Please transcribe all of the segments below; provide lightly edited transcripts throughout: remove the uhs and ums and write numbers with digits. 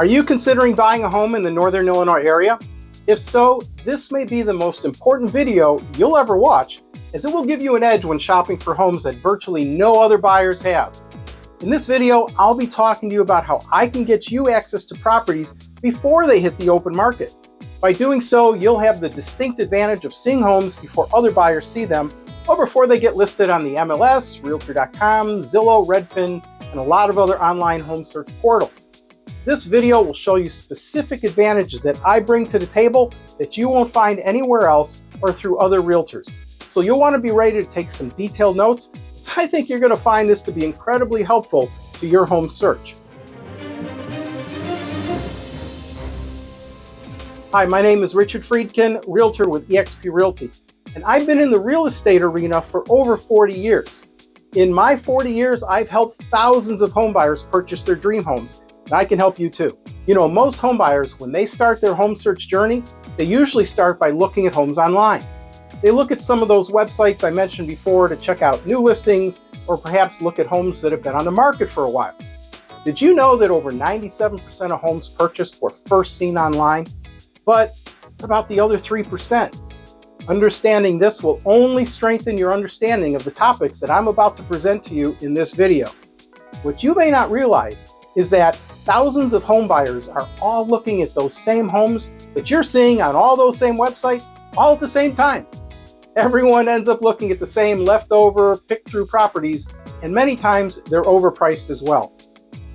Are you considering buying a home in the Northern Illinois area? If so, this may be the most important video you'll ever watch, as it will give you an edge when shopping for homes that virtually no other buyers have. In this video, I'll be talking to you about how I can get you access to properties before they hit the open market. By doing so, you'll have the distinct advantage of seeing homes before other buyers see them, or before they get listed on the MLS, Realtor.com, Zillow, Redfin, and a lot of other online home search portals. This video will show you specific advantages that I bring to the table that you won't find anywhere else or through other realtors. So you'll want to be ready to take some detailed notes, as I think you're going to find this to be incredibly helpful to your home search. Hi, my name is Richard Freedkin, Realtor with eXp Realty, and I've been in the real estate arena for over 40 years. In my 40 years, I've helped thousands of homebuyers purchase their dream homes, and I can help you too. You know, most homebuyers, when they start their home search journey, they usually start by looking at homes online. They look at some of those websites I mentioned before to check out new listings, or perhaps look at homes that have been on the market for a while. Did you know that over 97% of homes purchased were first seen online? But what about the other 3%? Understanding this will only strengthen your understanding of the topics that I'm about to present to you in this video. What you may not realize is that thousands of home buyers are all looking at those same homes that you're seeing on all those same websites all at the same time. Everyone ends up looking at the same leftover, pick-through properties, and many times they're overpriced as well.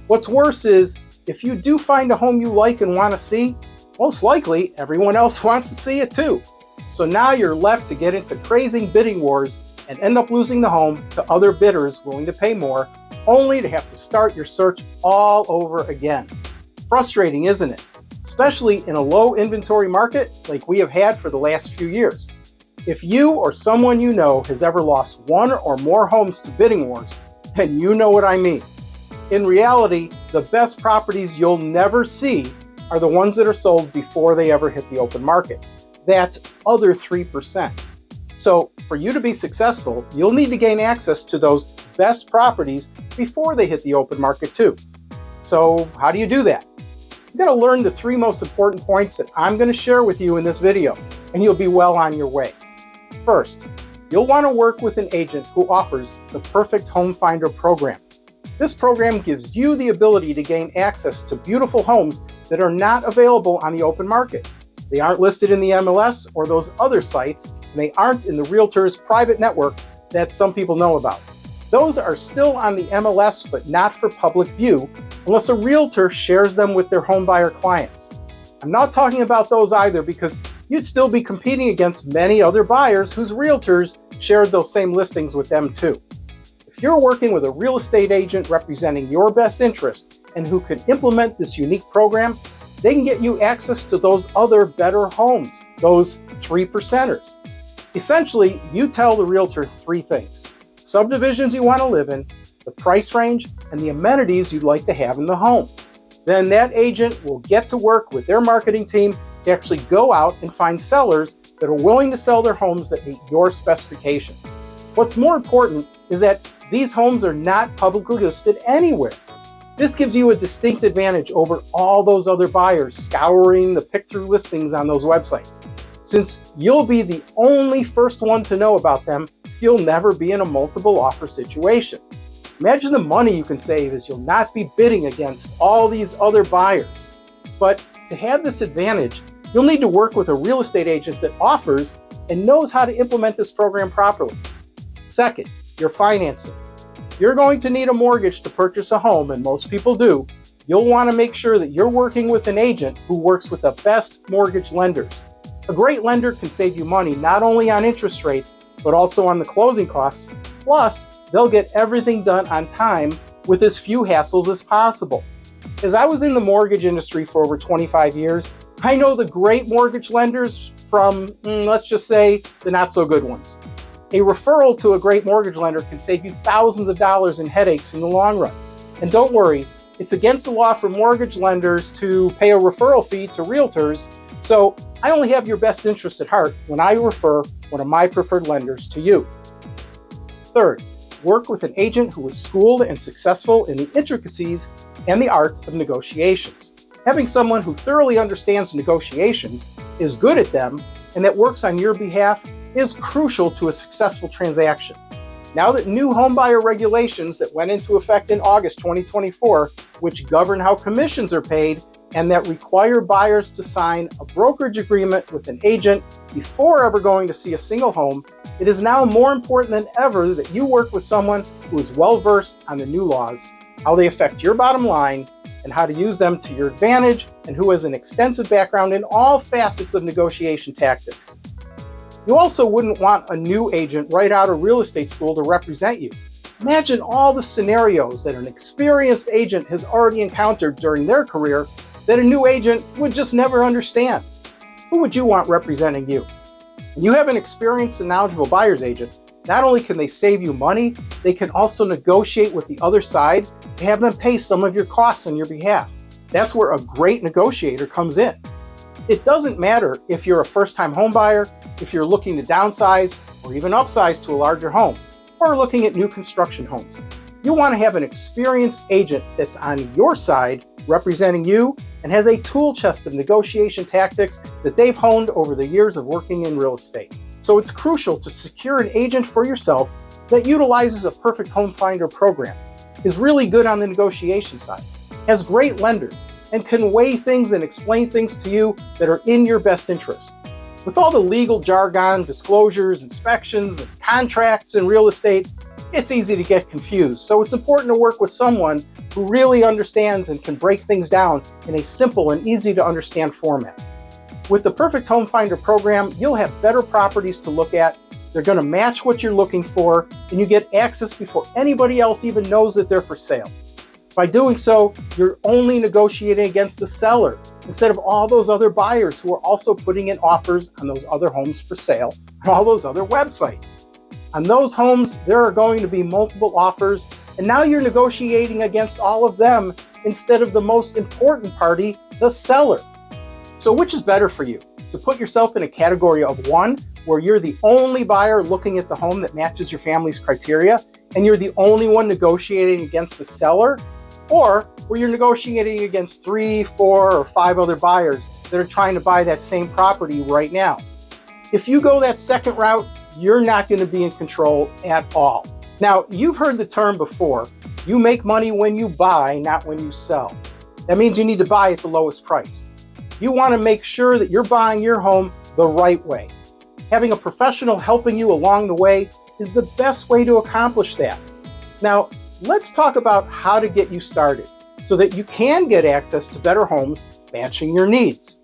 What's worse is, if you do find a home you like and want to see, most likely everyone else wants to see it too. So now you're left to get into crazy bidding wars and end up losing the home to other bidders willing to pay more, only to have to start your search all over again. Frustrating, isn't it? Especially in a low inventory market like we have had for the last few years. If you or someone you know has ever lost one or more homes to bidding wars, then you know what I mean. In reality, the best properties you'll never see are the ones that are sold before they ever hit the open market. That other 3%. So for you to be successful, you'll need to gain access to those best properties before they hit the open market too. So how do you do that? You're going to learn the 3 most important points that I'm going to share with you in this video, and you'll be well on your way. First, you'll want to work with an agent who offers the Perfect Home Finder program. This program gives you the ability to gain access to beautiful homes that are not available on the open market. They aren't listed in the MLS or those other sites, and they aren't in the Realtor's private network that some people know about. Those are still on the MLS, but not for public view, unless a Realtor shares them with their homebuyer clients. I'm not talking about those either, because you'd still be competing against many other buyers whose Realtors shared those same listings with them too. If you're working with a real estate agent representing your best interest and who can implement this unique program, they can get you access to those other better homes, those 3%ers. Essentially, you tell the Realtor 3 things: subdivisions you want to live in, the price range, and the amenities you'd like to have in the home. Then that agent will get to work with their marketing team to actually go out and find sellers that are willing to sell their homes that meet your specifications. What's more important is that these homes are not publicly listed anywhere. This gives you a distinct advantage over all those other buyers scouring the pick-through listings on those websites. Since you'll be the only first one to know about them, you'll never be in a multiple offer situation. Imagine the money you can save as you'll not be bidding against all these other buyers. But to have this advantage, you'll need to work with a real estate agent that offers and knows how to implement this program properly. Second, your financing. You're going to need a mortgage to purchase a home, and most people do. You'll want to make sure that you're working with an agent who works with the best mortgage lenders. A great lender can save you money not only on interest rates, but also on the closing costs. Plus, they'll get everything done on time with as few hassles as possible. As I was in the mortgage industry for over 25 years, I know the great mortgage lenders from, let's just say, the not so good ones. A referral to a great mortgage lender can save you thousands of dollars in headaches in the long run. And don't worry, it's against the law for mortgage lenders to pay a referral fee to realtors, so I only have your best interest at heart when I refer one of my preferred lenders to you. Third, work with an agent who is schooled and successful in the intricacies and the art of negotiations. Having someone who thoroughly understands negotiations, is good at them, and that works on your behalf is crucial to a successful transaction. Now that new homebuyer regulations that went into effect in August 2024, which govern how commissions are paid and that require buyers to sign a brokerage agreement with an agent before ever going to see a single home, it is now more important than ever that you work with someone who is well versed on the new laws, how they affect your bottom line, and how to use them to your advantage, and who has an extensive background in all facets of negotiation tactics. You also wouldn't want a new agent right out of real estate school to represent you. Imagine all the scenarios that an experienced agent has already encountered during their career that a new agent would just never understand. Who would you want representing you? When you have an experienced and knowledgeable buyer's agent, not only can they save you money, they can also negotiate with the other side to have them pay some of your costs on your behalf. That's where a great negotiator comes in. It doesn't matter if you're a first-time home buyer, if you're looking to downsize or even upsize to a larger home, or looking at new construction homes. You want to have an experienced agent that's on your side representing you and has a tool chest of negotiation tactics that they've honed over the years of working in real estate. So it's crucial to secure an agent for yourself that utilizes a perfect home finder program, is really good on the negotiation side, has great lenders, and can weigh things and explain things to you that are in your best interest. With all the legal jargon, disclosures, inspections, and contracts in real estate, it's easy to get confused. So it's important to work with someone who really understands and can break things down in a simple and easy to understand format. With the Perfect Home Finder program, you'll have better properties to look at. They're going to match what you're looking for, and you get access before anybody else even knows that they're for sale. By doing so, you're only negotiating against the seller instead of all those other buyers who are also putting in offers on those other homes for sale on all those other websites. On those homes, there are going to be multiple offers, and now you're negotiating against all of them instead of the most important party, the seller. So which is better for you? To put yourself in a category of one, where you're the only buyer looking at the home that matches your family's criteria, and you're the only one negotiating against the seller, or where you're negotiating against 3, 4, or 5 other buyers that are trying to buy that same property right now. If you go that second route, you're not going to be in control at all. Now, you've heard the term before, you make money when you buy, not when you sell. That means you need to buy at the lowest price. You want to make sure that you're buying your home the right way. Having a professional helping you along the way is the best way to accomplish that. Now, let's talk about how to get you started so that you can get access to better homes matching your needs.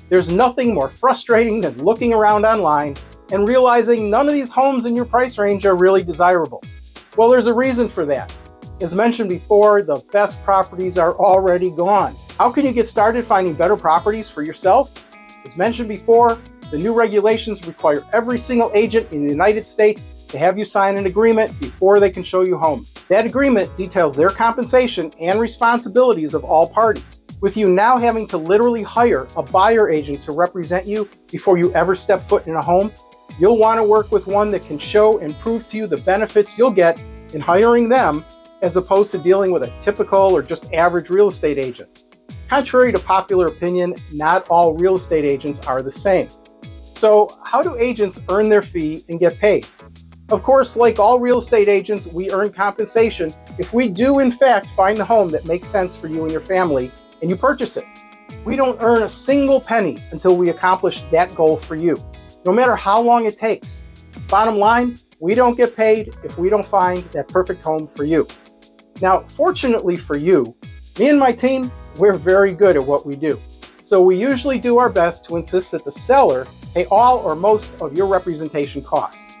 There's nothing more frustrating than looking around online and realizing none of these homes in your price range are really desirable. Well, there's a reason for that. As mentioned before, the best properties are already gone. How can you get started finding better properties for yourself? As mentioned before, the new regulations require every single agent in the United States to have you sign an agreement before they can show you homes. That agreement details their compensation and responsibilities of all parties. With you now having to literally hire a buyer agent to represent you before you ever step foot in a home, you'll want to work with one that can show and prove to you the benefits you'll get in hiring them as opposed to dealing with a typical or just average real estate agent. Contrary to popular opinion, not all real estate agents are the same. So how do agents earn their fee and get paid? Of course, like all real estate agents, we earn compensation if we do in fact find the home that makes sense for you and your family and you purchase it. We don't earn a single penny until we accomplish that goal for you, no matter how long it takes. Bottom line, we don't get paid if we don't find that perfect home for you. Now, fortunately for you, me and my team, we're very good at what we do. So we usually do our best to insist that the seller pay all or most of your representation costs.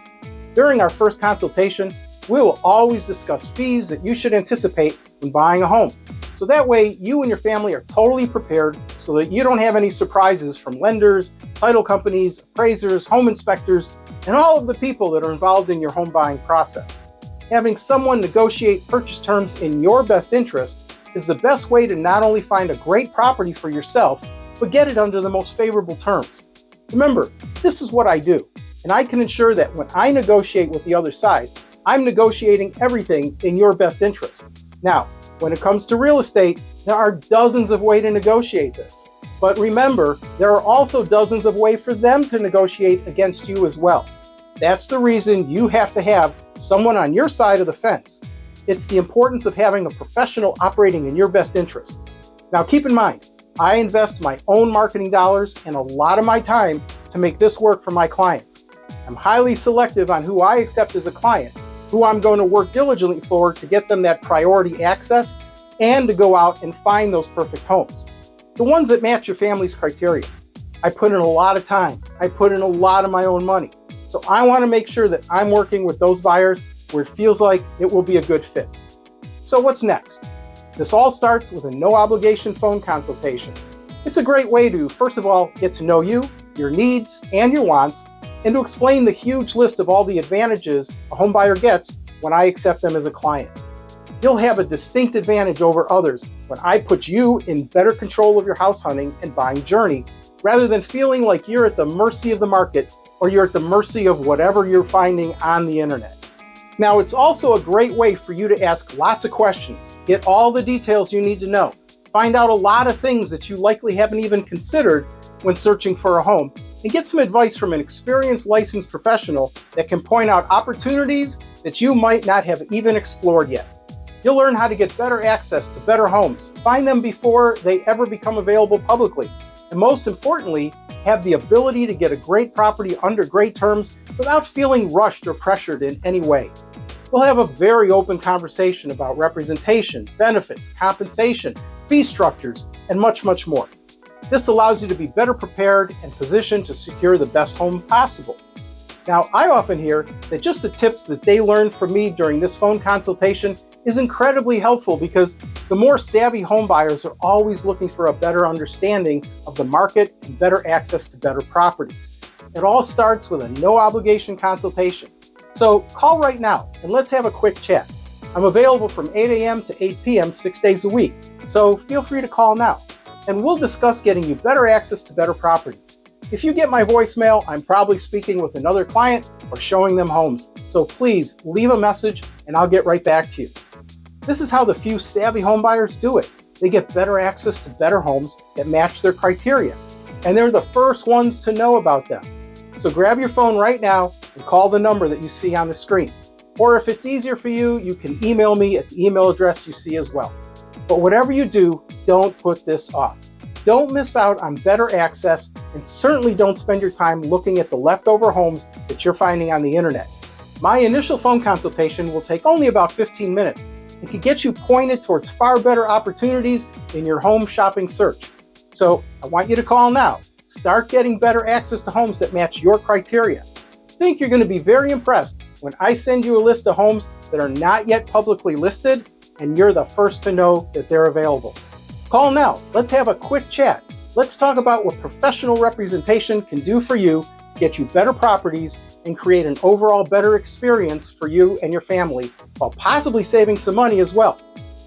During our first consultation, we will always discuss fees that you should anticipate when buying a home. So that way you and your family are totally prepared so that you don't have any surprises from lenders, title companies, appraisers, home inspectors, and all of the people that are involved in your home buying process. Having someone negotiate purchase terms in your best interest is the best way to not only find a great property for yourself, but get it under the most favorable terms. Remember, this is what I do, and I can ensure that when I negotiate with the other side, I'm negotiating everything in your best interest. Now, When it comes to real estate, there are dozens of ways to negotiate this. But remember, there are also dozens of ways for them to negotiate against you as well. That's the reason you have to have someone on your side of the fence. It's the importance of having a professional operating in your best interest. Now keep in mind, I invest my own marketing dollars and a lot of my time to make this work for my clients. I'm highly selective on who I accept as a client, who I'm going to work diligently for to get them that priority access and to go out and find those perfect homes. The ones that match your family's criteria. I put in a lot of time. I put in a lot of my own money. So I want to make sure that I'm working with those buyers where it feels like it will be a good fit. So what's next? This all starts with a no obligation phone consultation. It's a great way to, first of all, get to know you, your needs, and your wants, and to explain the huge list of all the advantages a home buyer gets when I accept them as a client. You'll have a distinct advantage over others when I put you in better control of your house hunting and buying journey, rather than feeling like you're at the mercy of the market or you're at the mercy of whatever you're finding on the internet. Now, it's also a great way for you to ask lots of questions, get all the details you need to know, find out a lot of things that you likely haven't even considered when searching for a home, and get some advice from an experienced licensed professional that can point out opportunities that you might not have even explored yet. You'll learn how to get better access to better homes, find them before they ever become available publicly, and most importantly, have the ability to get a great property under great terms without feeling rushed or pressured in any way. We'll have a very open conversation about representation, benefits, compensation, fee structures, and much, much more. This allows you to be better prepared and positioned to secure the best home possible. Now, I often hear that just the tips that they learned from me during this phone consultation is incredibly helpful because the more savvy home buyers are always looking for a better understanding of the market and better access to better properties. It all starts with a no obligation consultation. So call right now and let's have a quick chat. I'm available from 8 a.m. to 8 p.m. 6 days a week, so feel free to call now. And we'll discuss getting you better access to better properties. If you get my voicemail, I'm probably speaking with another client or showing them homes. So please leave a message and I'll get right back to you. This is how the few savvy home buyers do it. They get better access to better homes that match their criteria. And they're the first ones to know about them. So grab your phone right now and call the number that you see on the screen. Or if it's easier for you, you can email me at the email address you see as well. But whatever you do, don't put this off. Don't miss out on better access, and certainly don't spend your time looking at the leftover homes that you're finding on the internet. My initial phone consultation will take only about 15 minutes and can get you pointed towards far better opportunities in your home shopping search. So I want you to call now. Start getting better access to homes that match your criteria. I think you're going to be very impressed when I send you a list of homes that are not yet publicly listed and you're the first to know that they're available. Call now. Let's have a quick chat. Let's talk about what professional representation can do for you to get you better properties and create an overall better experience for you and your family while possibly saving some money as well.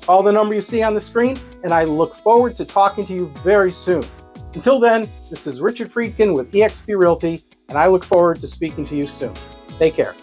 Call the number you see on the screen, and I look forward to talking to you very soon. Until then, this is Richard Freedkin with eXp Realty, and I look forward to speaking to you soon. Take care.